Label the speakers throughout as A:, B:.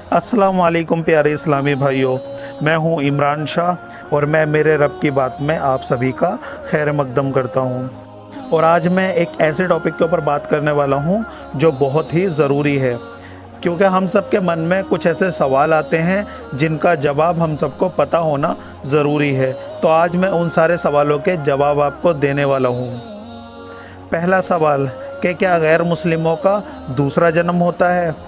A: अस्सलाम वालेकुम प्यारे इस्लामी भाइयों, मैं हूं इमरान शाह और मैं मेरे रब की बात में आप सभी का खैर मकदम करता हूं। और आज मैं एक ऐसे टॉपिक के ऊपर बात करने वाला हूं जो बहुत ही ज़रूरी है, क्योंकि हम सब के मन में कुछ ऐसे सवाल आते हैं जिनका जवाब हम सबको पता होना ज़रूरी है। तो आज मैं उन सारे सवालों के जवाब आपको देने वाला हूँ। पहला सवाल कि क्या गैर मुस्लिमों का दूसरा जन्म होता है?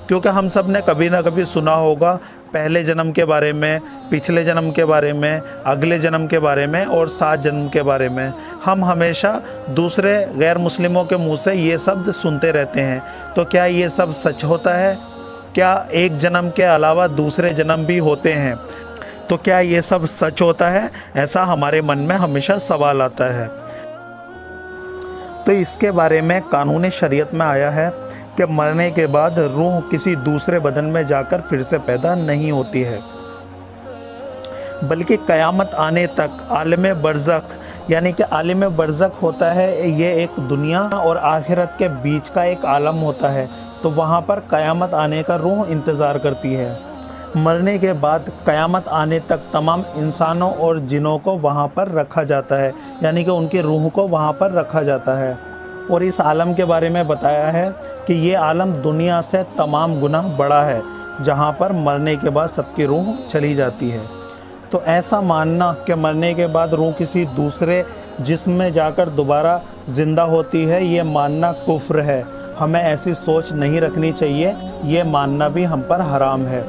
A: क्योंकि हम सब ने कभी ना कभी सुना होगा पहले जन्म के बारे में, पिछले जन्म के बारे में, अगले जन्म के बारे में और 7 जन्म के बारे में। हम हमेशा दूसरे गैर मुस्लिमों के मुंह से ये शब्द सुनते रहते हैं। तो क्या ये सब सच होता है? क्या एक जन्म के अलावा दूसरे जन्म भी होते हैं? तो क्या ये सब सच होता है? ऐसा हमारे मन में हमेशा सवाल आता है। तो इसके बारे में कानून शरीयत में आया है कि मरने के बाद रूह किसी दूसरे बदन में जाकर फिर से पैदा नहीं होती है, बल्कि क़यामत आने तक आलम बरज़ख, यानी कि आलम बरज़ख होता है ये एक दुनिया और आखिरत के बीच का एक आलम होता है। तो वहाँ पर क़यामत आने का रूह इंतज़ार करती है। मरने के बाद क़यामत आने तक तमाम इंसानों और जिनों को वहाँ पर रखा जाता है, यानी कि उनकी रूह को वहाँ पर रखा जाता है। और इस आलम के बारे में बताया है कि ये आलम दुनिया से तमाम गुना बड़ा है, जहाँ पर मरने के बाद सबकी रूह चली जाती है। तो ऐसा मानना कि मरने के बाद रूह किसी दूसरे जिस्म में जाकर दोबारा ज़िंदा होती है, ये मानना कुफ्र है। हमें ऐसी सोच नहीं रखनी चाहिए, ये मानना भी हम पर हराम है।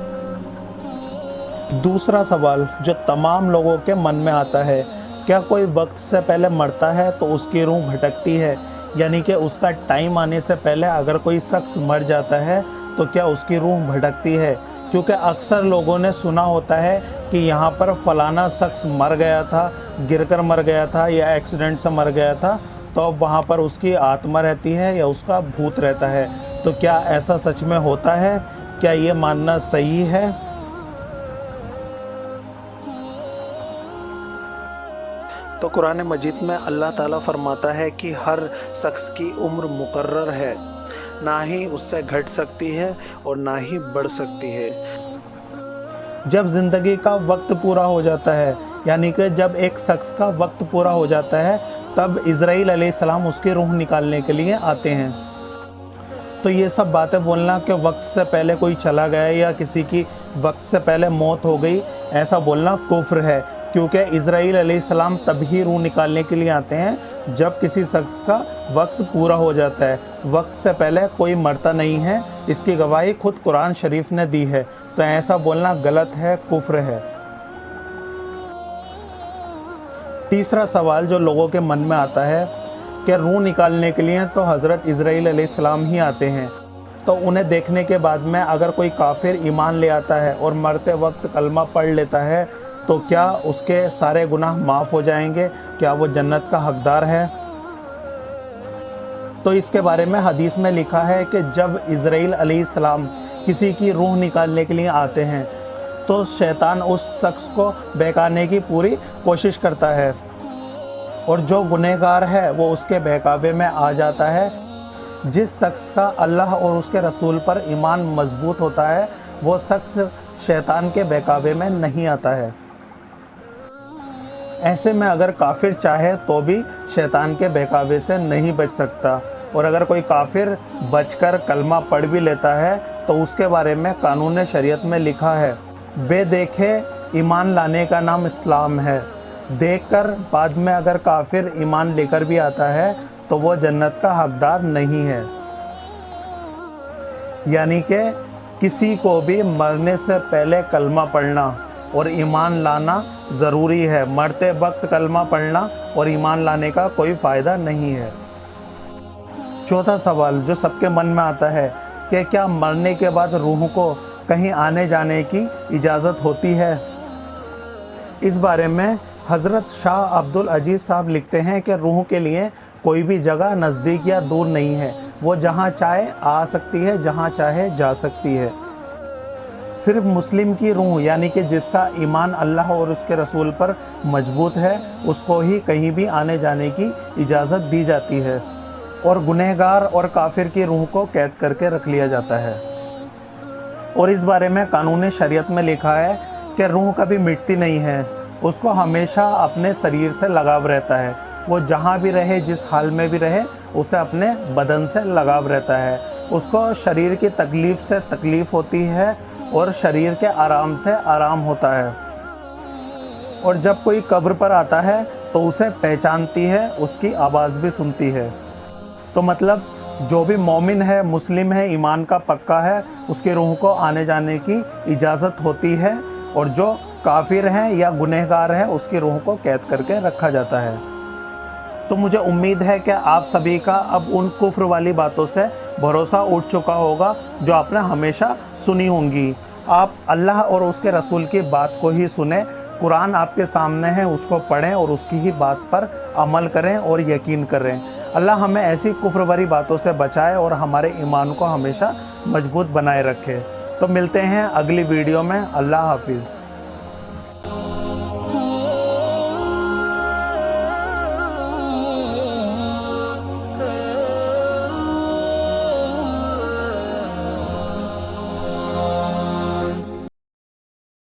A: दूसरा सवाल जो तमाम लोगों के मन में आता है, क्या कोई वक्त से पहले मरता है तो उसकी रूह भटकती है? यानी कि उसका टाइम आने से पहले अगर कोई शख्स मर जाता है तो क्या उसकी रूह भटकती है? क्योंकि अक्सर लोगों ने सुना होता है कि यहाँ पर फलाना शख्स मर गया था, गिरकर मर गया था या एक्सीडेंट से मर गया था, तो अब वहाँ पर उसकी आत्मा रहती है या उसका भूत रहता है। तो क्या ऐसा सच में होता है? क्या ये मानना सही है? तो कुरान मजीद में अल्लाह ताला फरमाता है कि हर शख्स की उम्र मुकर्रर है, ना ही उससे घट सकती है और ना ही बढ़ सकती है। जब ज़िंदगी का वक्त पूरा हो जाता है, यानी कि जब एक शख्स का वक्त पूरा हो जाता है, तब इज़राइल अलैहिस्सलाम उसकी रूह निकालने के लिए आते हैं। तो ये सब बातें बोलना कि वक्त से पहले कोई चला गया या किसी की वक्त से पहले मौत हो गई, ऐसा बोलना कुफ्र है। क्योंकि इज़राइल अलैहिस्सलाम तभी रूह निकालने के लिए आते हैं जब किसी शख्स का वक्त पूरा हो जाता है। वक्त से पहले कोई मरता नहीं है, इसकी गवाही खुद कुरान शरीफ ने दी है। तो ऐसा बोलना गलत है, कुफ्र है। तीसरा सवाल जो लोगों के मन में आता है कि रूह निकालने के लिए तो हज़रत इज़राइल अलैहिस्सलाम ही आते हैं, तो उन्हें देखने के बाद में अगर कोई काफिर ईमान ले आता है और मरते वक्त कलमा पढ़ लेता है तो क्या उसके सारे गुनाह माफ़ हो जाएंगे? क्या वो जन्नत का हकदार है? तो इसके बारे में हदीस में लिखा है कि जब इज़राइल अलैहिस्सलाम किसी की रूह निकालने के लिए आते हैं तो शैतान उस शख्स को बहकाने की पूरी कोशिश करता है, और जो गुनहगार है वो उसके बहकावे में आ जाता है। जिस शख्स का अल्लाह और उसके रसूल पर ईमान मजबूत होता है वो शख्स शैतान के बहकावे में नहीं आता है। ऐसे में अगर काफिर चाहे तो भी शैतान के बहकावे से नहीं बच सकता। और अगर कोई काफिर बचकर कलमा पढ़ भी लेता है तो उसके बारे में कानून शरीयत में लिखा है, बेदेखे ईमान लाने का नाम इस्लाम है। देखकर बाद में अगर काफिर ईमान लेकर भी आता है तो वो जन्नत का हकदार नहीं है। यानी कि किसी को भी मरने से पहले कलमा पढ़ना और ईमान लाना ज़रूरी है। मरते वक्त कलमा पढ़ना और ईमान लाने का कोई फ़ायदा नहीं है। चौथा सवाल जो सबके मन में आता है कि क्या मरने के बाद रूह को कहीं आने जाने की इजाज़त होती है? इस बारे में हज़रत शाह अब्दुल अजीज़ साहब लिखते हैं कि रूह के लिए कोई भी जगह नज़दीक या दूर नहीं है, वो जहाँ चाहे आ सकती है, जहाँ चाहे जा सकती है। सिर्फ मुस्लिम की रूह, यानी कि जिसका ईमान अल्लाह और उसके रसूल पर मजबूत है, उसको ही कहीं भी आने जाने की इजाज़त दी जाती है, और गुनहगार और काफिर की रूह को कैद करके रख लिया जाता है। और इस बारे में कानून शरीयत में लिखा है कि रूह कभी मिटती नहीं है, उसको हमेशा अपने शरीर से लगाव रहता है। वो जहाँ भी रहे, जिस हाल में भी रहे, उसे अपने बदन से लगाव रहता है। उसको शरीर की तकलीफ़ से तकलीफ़ होती है और शरीर के आराम से आराम होता है। और जब कोई कब्र पर आता है तो उसे पहचानती है, उसकी आवाज़ भी सुनती है। तो मतलब जो भी मोमिन है, मुस्लिम है, ईमान का पक्का है, उसकी रूह को आने जाने की इजाज़त होती है। और जो काफिर हैं या गुनहगार हैं, उसकी रूह को कैद करके रखा जाता है। तो मुझे उम्मीद है कि आप सभी का अब उन कुफ्र वाली बातों से भरोसा उठ चुका होगा जो आपने हमेशा सुनी होंगी। आप अल्लाह और उसके रसूल की बात को ही सुने, कुरान आपके सामने है, उसको पढ़ें और उसकी ही बात पर अमल करें और यकीन करें। अल्लाह हमें ऐसी कुफ्र वाली बातों से बचाए और हमारे ईमान को हमेशा मजबूत बनाए रखे। तो मिलते हैं अगली वीडियो में। अल्लाह हाफिज़।